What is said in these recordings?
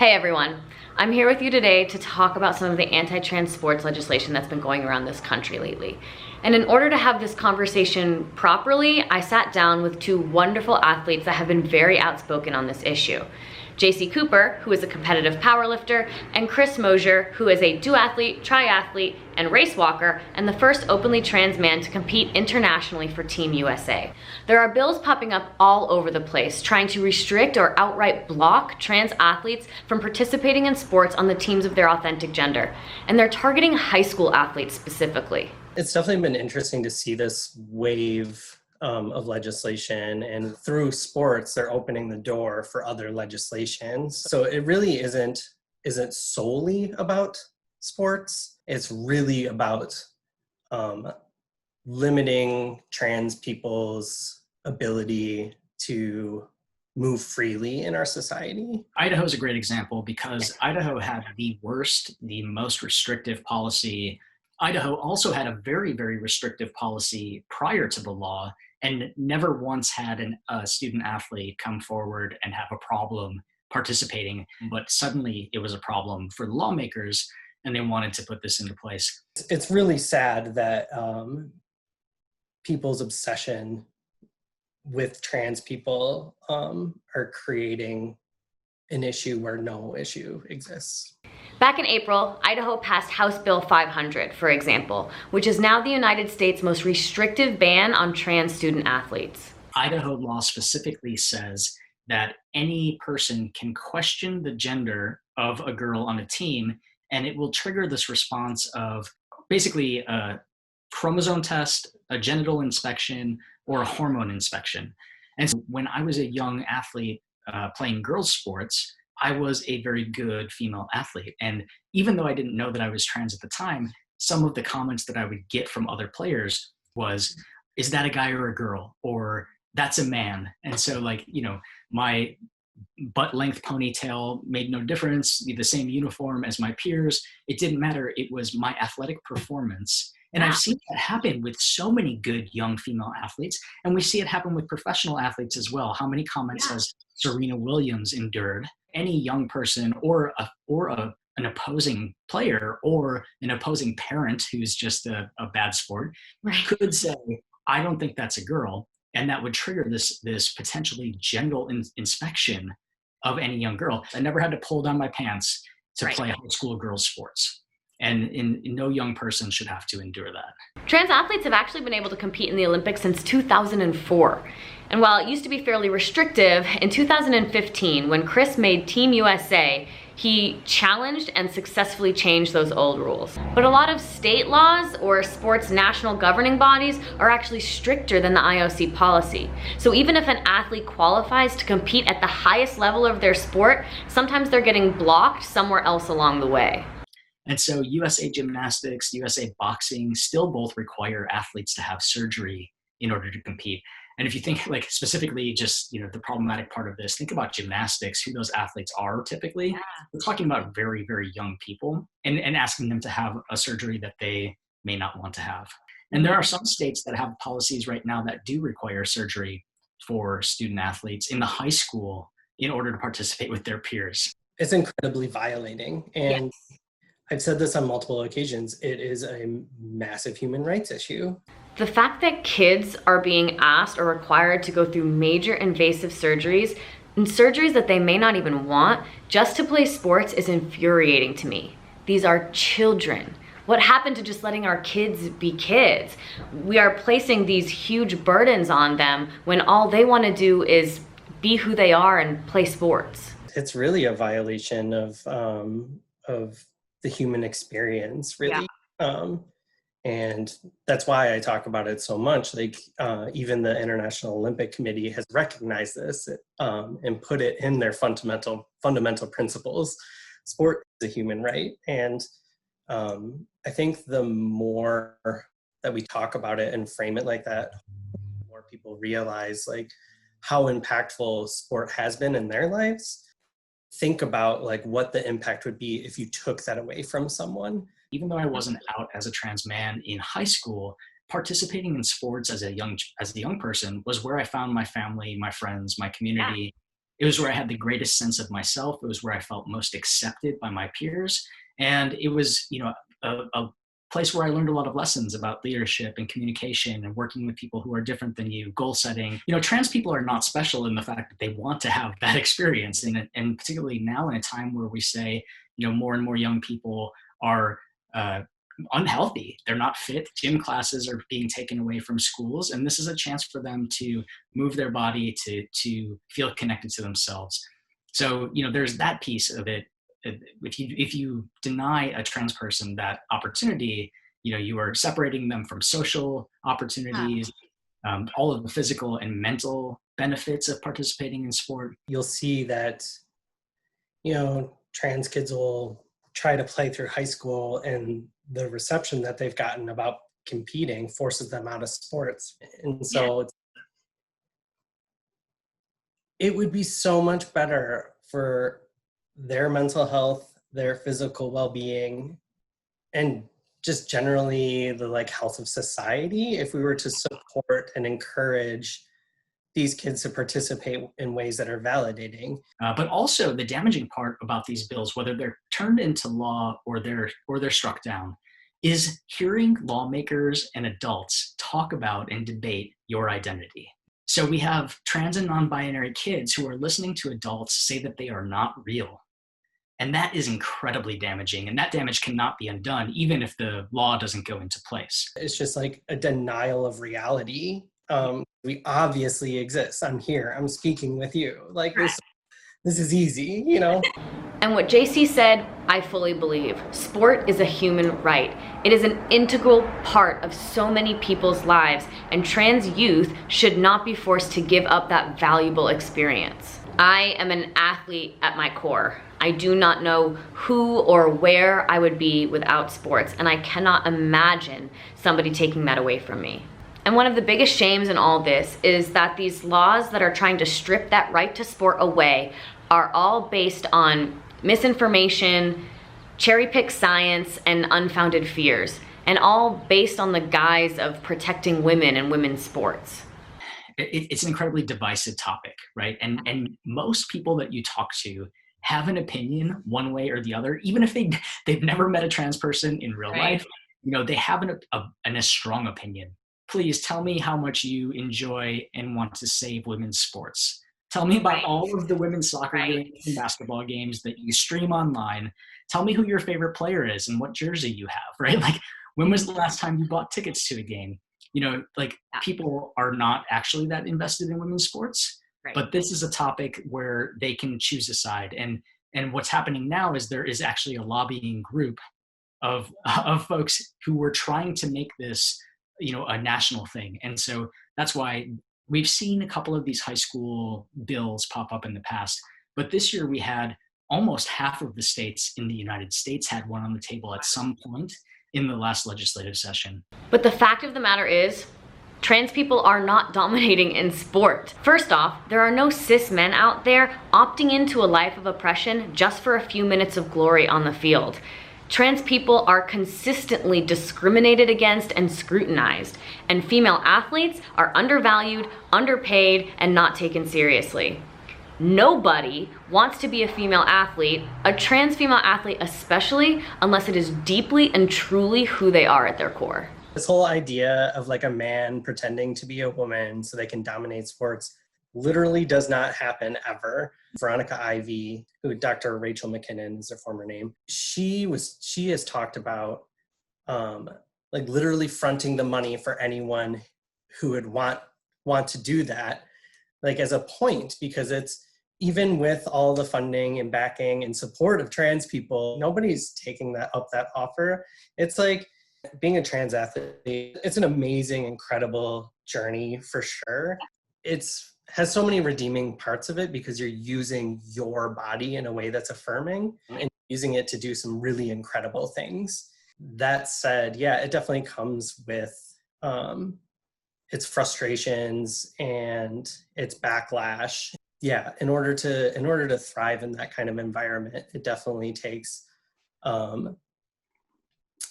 Hey everyone, I'm here with you today to talk about some of the anti-trans sports legislation that's been going around this country lately. And in order to have this conversation properly, I sat down with two wonderful athletes that have been very outspoken on this issue. JayCee Cooper, who is a competitive powerlifter, and Chris Mosier, who is a duathlete, triathlete, and race walker, and the first openly trans man to compete internationally for Team USA. There are bills popping up all over the place trying to restrict or outright block trans athletes from participating in sports on the teams of their authentic gender. And they're targeting high school athletes specifically. It's definitely been interesting to see this wave of legislation, and through sports, they're opening the door for other legislations. So it really isn't solely about sports. It's really about limiting trans people's ability to move freely in our society. Idaho is a great example because Idaho had the most restrictive policy. Idaho also had a very, very restrictive policy prior to the law, and never once had a student athlete come forward and have a problem participating. But suddenly it was a problem for the lawmakers, and they wanted to put this into place. It's really sad that people's obsession with trans people are creating an issue where no issue exists. Back in April, Idaho passed House Bill 500, for example, which is now the United States' most restrictive ban on trans student athletes. Idaho law specifically says that any person can question the gender of a girl on a team, and it will trigger this response of basically a chromosome test, a genital inspection, or a hormone inspection. And so when I was a young athlete playing girls' sports, I was a very good female athlete. And even though I didn't know that I was trans at the time, some of the comments that I would get from other players was, is that a guy or a girl? Or that's a man. And so my butt length ponytail made no difference, the same uniform as my peers. It didn't matter. It was my athletic performance. And I've seen that happen with so many good young female athletes. And we see it happen with professional athletes as well. How many comments has Serena Williams endured? Any young person or an opposing player or an opposing parent who's just a bad sport could say, I don't think that's a girl. And that would trigger this potentially genital inspection of any young girl. I never had to pull down my pants to play high school girls sports. And no young person should have to endure that. Trans athletes have actually been able to compete in the Olympics since 2004. And while it used to be fairly restrictive, in 2015, when Chris made Team USA, he challenged and successfully changed those old rules. But a lot of state laws or sports national governing bodies are actually stricter than the IOC policy. So even if an athlete qualifies to compete at the highest level of their sport, sometimes they're getting blocked somewhere else along the way. And so USA Gymnastics, USA Boxing still both require athletes to have surgery in order to compete. And if you think specifically just, the problematic part of this, think about gymnastics, who those athletes are typically. We're talking about very, very young people and asking them to have a surgery that they may not want to have. And there are some states that have policies right now that do require surgery for student athletes in the high school in order to participate with their peers. It's incredibly violating. And I've said this on multiple occasions, it is a massive human rights issue. The fact that kids are being asked or required to go through major invasive surgeries, and surgeries that they may not even want, just to play sports is infuriating to me. These are children. What happened to just letting our kids be kids? We are placing these huge burdens on them when all they want to do is be who they are and play sports. It's really a violation of the human experience, really. And that's why I talk about it so much. Even the International Olympic Committee has recognized this and put it in their fundamental principles. Sport is a human right. And I think the more that we talk about it and frame it like that, the more people realize how impactful sport has been in their lives. Think about what the impact would be if you took that away from someone. Even though I wasn't out as a trans man in high school, participating in sports as a young person was where I found my family, my friends, my community. It was where I had the greatest sense of myself. It was where I felt most accepted by my peers. And it was, a place where I learned a lot of lessons about leadership and communication and working with people who are different than you, goal setting. Trans people are not special in the fact that they want to have that experience. And particularly now in a time where we say, more and more young people are unhealthy. They're not fit. Gym classes are being taken away from schools. And this is a chance for them to move their body, to feel connected to themselves. So, there's that piece of it. If you deny a trans person that opportunity, you are separating them from social opportunities, all of the physical and mental benefits of participating in sport. You'll see that, trans kids will try to play through high school, and the reception that they've gotten about competing forces them out of sports. And so it would be so much better for their mental health, their physical well-being, and just generally the health of society if we were to support and encourage these kids to participate in ways that are validating. But also the damaging part about these bills, whether they're turned into law or they're struck down, is hearing lawmakers and adults talk about and debate your identity. So we have trans and non-binary kids who are listening to adults say that they are not real. And that is incredibly damaging. And that damage cannot be undone, even if the law doesn't go into place. It's just like a denial of reality. We obviously exist. I'm here. I'm speaking with you. This is easy, And what JayCee said, I fully believe. Sport is a human right. It is an integral part of so many people's lives, and trans youth should not be forced to give up that valuable experience. I am an athlete at my core. I do not know who or where I would be without sports, and I cannot imagine somebody taking that away from me. And one of the biggest shames in all this is that these laws that are trying to strip that right to sport away are all based on misinformation, cherry-picked science, and unfounded fears, and all based on the guise of protecting women and women's sports. It's an incredibly divisive topic, right? And most people that you talk to have an opinion one way or the other, even if they've never met a trans person in real life, they have a strong opinion. Please tell me how much you enjoy and want to save women's sports. Tell me about all of the women's soccer games and basketball games that you stream online. Tell me who your favorite player is and what jersey you have, right? When was the last time you bought tickets to a game? People are not actually that invested in women's sports, but this is a topic where they can choose a side. And what's happening now is there is actually a lobbying group of folks who were trying to make this, a national thing. And so that's why we've seen a couple of these high school bills pop up in the past, but this year we had almost half of the states in the United States had one on the table at some point in the last legislative session. But the fact of the matter is, trans people are not dominating in sport. First off, there are no cis men out there opting into a life of oppression just for a few minutes of glory on the field. Trans people are consistently discriminated against and scrutinized, and female athletes are undervalued, underpaid, and not taken seriously. Nobody wants to be a female athlete, a trans female athlete especially, unless it is deeply and truly who they are at their core. This whole idea of a man pretending to be a woman so they can dominate sports literally does not happen ever. Veronica Ivy, who Dr. Rachel McKinnon is her former name, she has talked about literally fronting the money for anyone who would want to do that, as a point, because it's, even with all the funding and backing and support of trans people, nobody's taking that offer. It's being a trans athlete, it's an amazing, incredible journey for sure. Has so many redeeming parts of it because you're using your body in a way that's affirming and using it to do some really incredible things. That said, it definitely comes with its frustrations and its backlash. In order to thrive in that kind of environment, it definitely takes, no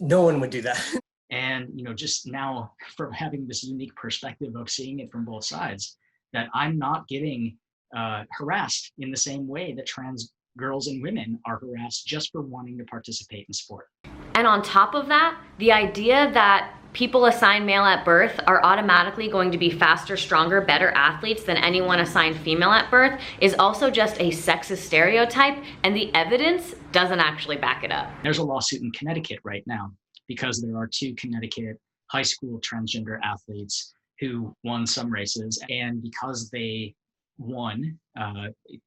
one would do that. And, just now from having this unique perspective of seeing it from both sides, that I'm not getting harassed in the same way that trans girls and women are harassed just for wanting to participate in sport. And on top of that, the idea that people assigned male at birth are automatically going to be faster, stronger, better athletes than anyone assigned female at birth is also just a sexist stereotype, and the evidence doesn't actually back it up. There's a lawsuit in Connecticut right now because there are 2 Connecticut high school transgender athletes who won some races, and because they won,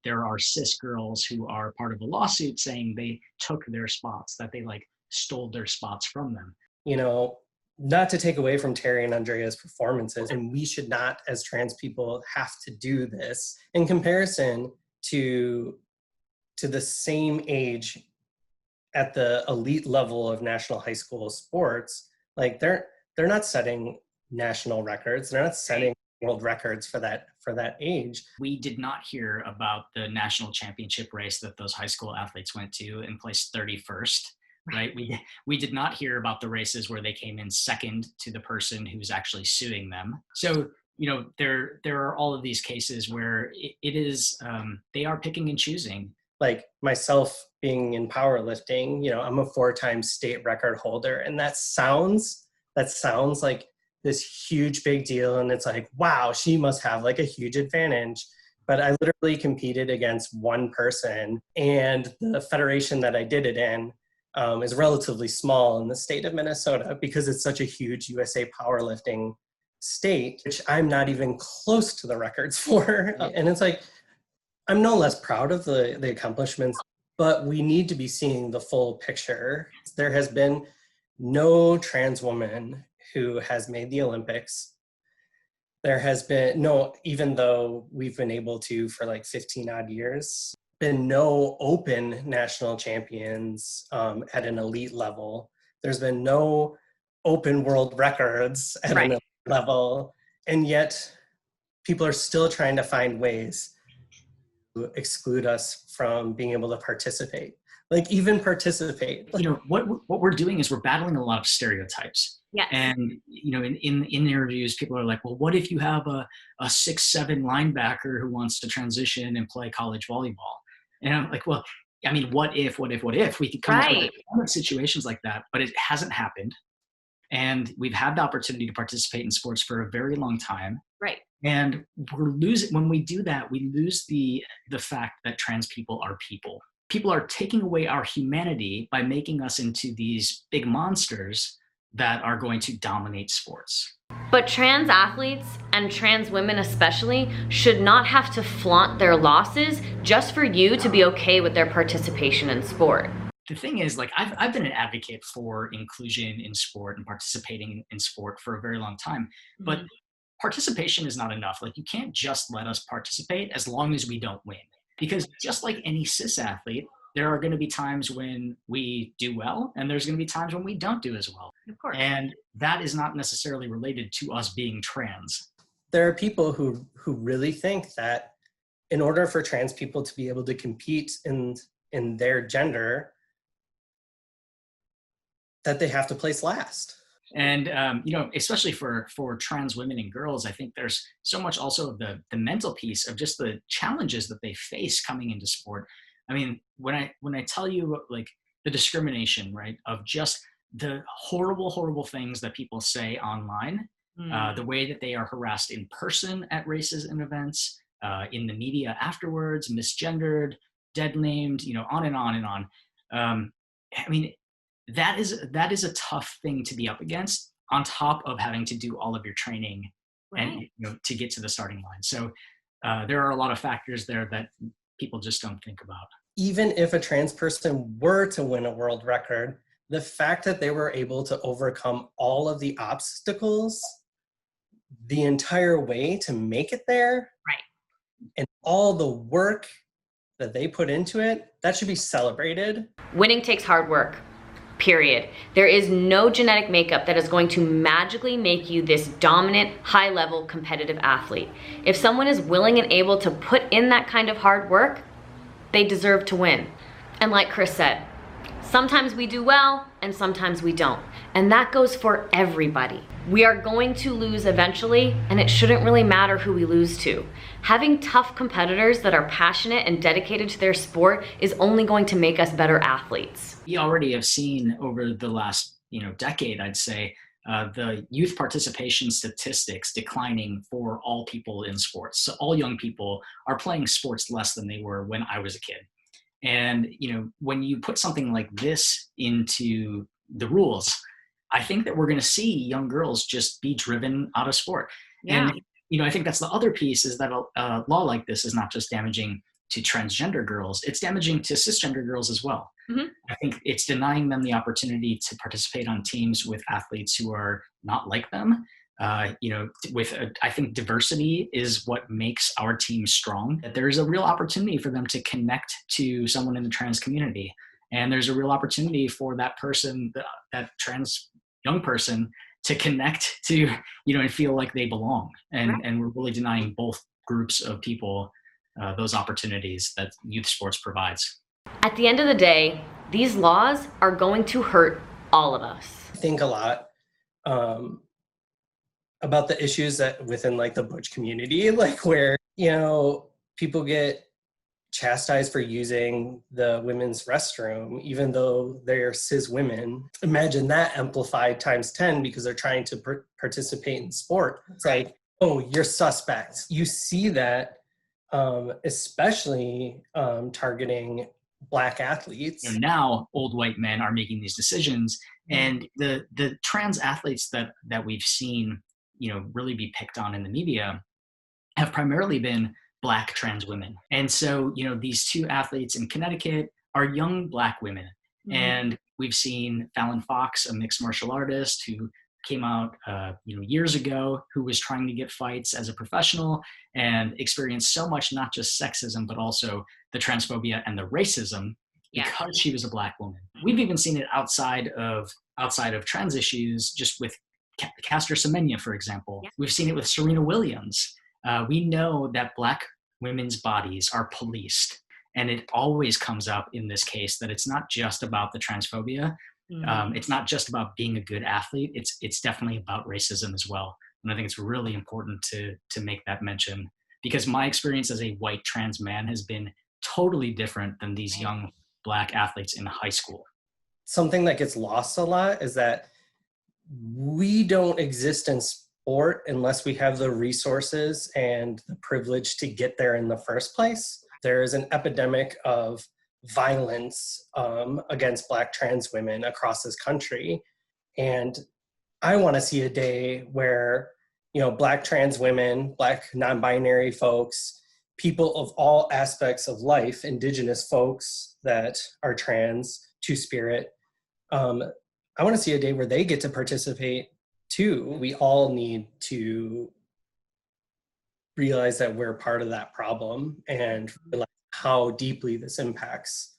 there are cis girls who are part of a lawsuit saying they took their spots, that they like stole their spots from them. You know, not to take away from Terry and Andrea's performances, and we should not, as trans people, have to do this in comparison to the same age at the elite level of national high school sports. Like they're not setting national records, they're not setting world records for that age. We did not hear about the national championship race that those high school athletes went to and placed 31st. Right? We did not hear about the races where they came in second to the person who's actually suing them. So, you know, there are all of these cases where it is, they are picking and choosing. Like myself being in powerlifting, you know, I'm a 4-time state record holder, and that sounds like this huge big deal. And it's like, wow, she must have like a huge advantage. But I literally competed against one person, and the federation that I did it in is relatively small in the state of Minnesota because it's such a huge USA powerlifting state, which I'm not even close to the records for. And it's like, I'm no less proud of the accomplishments, but we need to be seeing the full picture. There has been no trans woman who has made the Olympics. There has been no, even though we've been able to for like 15 odd years, been no open national champions at an elite level. There's been no open world records at an elite level. And yet people are still trying to find ways to exclude us from being able to participate. Like even participate. You know, what we're doing is we're battling a lot of stereotypes. Yeah. And, you know, in interviews, people are like, well, what if you have a 6'7" linebacker who wants to transition and play college volleyball? And I'm like, well, I mean, what if? We could come up with situations like that, but it hasn't happened. And we've had the opportunity to participate in sports for a very long time. Right. And we're losing, when we do that, we lose the fact that trans people are people. People are taking away our humanity by making us into these big monsters that are going to dominate sports. But trans athletes, and trans women especially, should not have to flaunt their losses just for you to be okay with their participation in sport. The thing is, like, I've been an advocate for inclusion in sport and participating in sport for a very long time, but participation is not enough. Like, you can't just let us participate as long as we don't win. Because just like any cis athlete, there are going to be times when we do well, and there's going to be times when we don't do as well. Of course. And that is not necessarily related to us being trans. There are people who really think that in order for trans people to be able to compete in their gender, that they have to place last. And, you know, especially for trans women and girls, I think there's so much also of the mental piece of just the challenges that they face coming into sport. I mean, when I tell you, like, the discrimination, right, of just the horrible, horrible things that people say online, the way that they are harassed in person at races and events, in the media afterwards, misgendered, dead named, you know, on and on and on. I mean, that is a tough thing to be up against, on top of having to do all of your training and, you know, to get to the starting line. So there are a lot of factors there that people just don't think about. Even if a trans person were to win a world record, the fact that they were able to overcome all of the obstacles the entire way to make it there, and all the work that they put into it, that should be celebrated. Winning takes hard work. Period. There is no genetic makeup that is going to magically make you this dominant, high-level competitive athlete. If someone is willing and able to put in that kind of hard work, they deserve to win. And like Chris said, sometimes we do well and sometimes we don't. And that goes for everybody. We are going to lose eventually, and it shouldn't really matter who we lose to. Having tough competitors that are passionate and dedicated to their sport is only going to make us better athletes. We already have seen over the last decade, I'd say, the youth participation statistics declining for all people in sports. So all young people are playing sports less than they were when I was a kid. And when you put something like this into the rules, I think that we're going to see young girls just be driven out of sport. Yeah. And I think that's the other piece, is that a law like this is not just damaging to transgender girls, it's damaging to cisgender girls as well. Mm-hmm. I think it's denying them the opportunity to participate on teams with athletes who are not like them. I think diversity is what makes our team strong. That there's a real opportunity for them to connect to someone in the trans community. And there's a real opportunity for that person, that trans young person, to connect to, and feel like they belong. And we're really denying both groups of people those opportunities that youth sports provides. At the end of the day, these laws are going to hurt all of us. I think a lot about the issues that within like the butch community, like where, people get chastised for using the women's restroom, even though they're cis women. Imagine that amplified times 10 because they're trying to participate in sport. It's like, oh, you're suspects. You see that, especially targeting Black athletes. Now old white men are making these decisions, and the trans athletes that we've seen, really be picked on in the media have primarily been Black trans women. And so, these two athletes in Connecticut are young Black women. Mm-hmm. And we've seen Fallon Fox, a mixed martial artist who came out, years ago, who was trying to get fights as a professional and experienced so much, not just sexism, but also the transphobia and the racism because she was a Black woman. We've even seen it outside of trans issues, just with Caster Semenya, for example. Yeah. We've seen it with Serena Williams. We know that Black women's bodies are policed, and it always comes up in this case that it's not just about the transphobia. Mm-hmm. It's not just about being a good athlete. It's definitely about racism as well. And I think it's really important to make that mention, because my experience as a white trans man has been totally different than these young Black athletes in high school. Something that gets lost a lot is that we don't exist in sport unless we have the resources and the privilege to get there in the first place. There is an epidemic of violence against Black trans women across this country. And I want to see a day where, Black trans women, Black non-binary folks, people of all aspects of life, Indigenous folks that are trans, two-spirit, I want to see a day where they get to participate too. We all need to realize that we're part of that problem and realize how deeply this impacts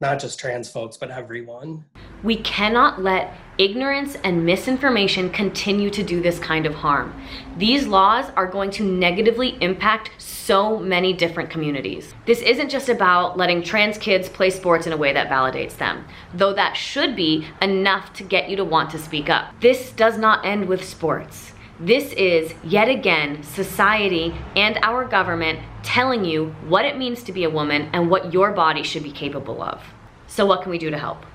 not just trans folks, but everyone. We cannot let ignorance and misinformation continue to do this kind of harm. These laws are going to negatively impact so many different communities. This isn't just about letting trans kids play sports in a way that validates them, though that should be enough to get you to want to speak up. This does not end with sports. This is, yet again, society and our government telling you what it means to be a woman and what your body should be capable of. So what can we do to help?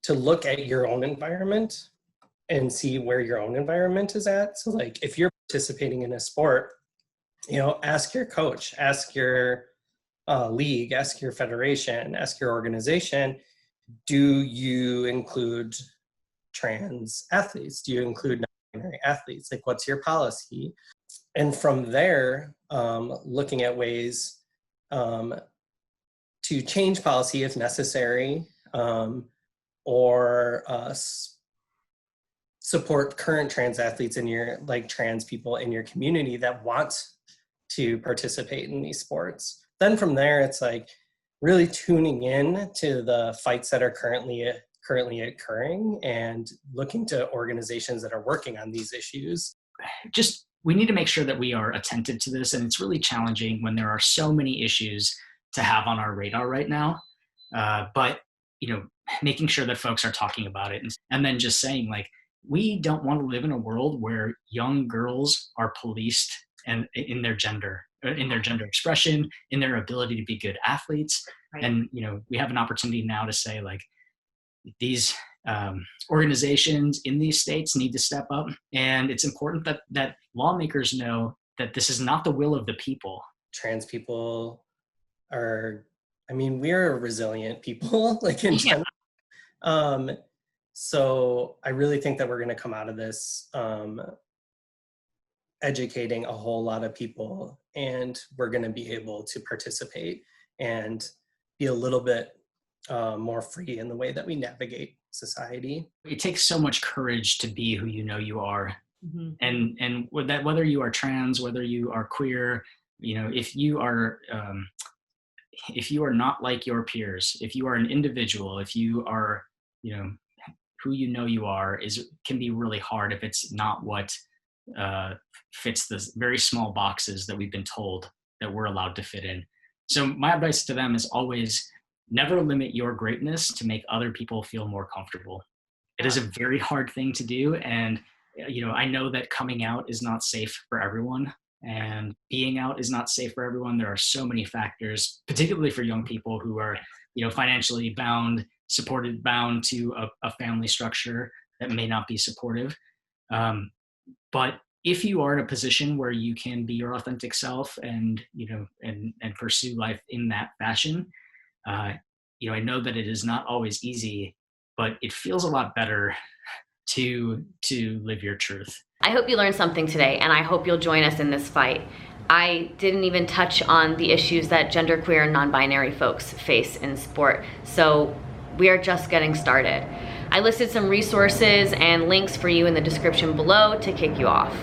To look at your own environment and see where your own environment is at. So like if you're participating in a sport, ask your coach, ask your league, ask your federation, ask your organization, do you include trans athletes? Do you include athletes? Like, what's your policy? And from there, looking at ways to change policy if necessary, or support current trans athletes in your, like trans people in your community that want to participate in these sports. Then from there, it's like really tuning in to the fights that are currently occurring and looking to organizations that are working on these issues. We need to make sure that we are attentive to this, and it's really challenging when there are so many issues to have on our radar right now. But making sure that folks are talking about it, and then just saying, like, we don't want to live in a world where young girls are policed and in their gender expression, in their ability to be good athletes. Right. And, we have an opportunity now to say, like, these organizations in these states need to step up. And it's important that lawmakers know that this is not the will of the people. Trans people are, we're resilient people, like in general. So I really think that we're going to come out of this educating a whole lot of people, and we're going to be able to participate and be a little bit more free in the way that we navigate society. It takes so much courage to be who you are. Mm-hmm. And with that, whether you are trans, whether you are queer, if you are not like your peers, if you are an individual, if you are, who you are, can be really hard if it's not what fits the very small boxes that we've been told that we're allowed to fit in. So my advice to them is always never limit your greatness to make other people feel more comfortable. It is a very hard thing to do. And, I know that coming out is not safe for everyone, and being out is not safe for everyone. There are so many factors, particularly for young people who are, financially bound to a family structure that may not be supportive. But if you are in a position where you can be your authentic self and, and pursue life in that fashion, I know that it is not always easy, but it feels a lot better to live your truth. I hope you learned something today, and I hope you'll join us in this fight. I didn't even touch on the issues that genderqueer and non-binary folks face in sport, so we are just getting started. I listed some resources and links for you in the description below to kick you off.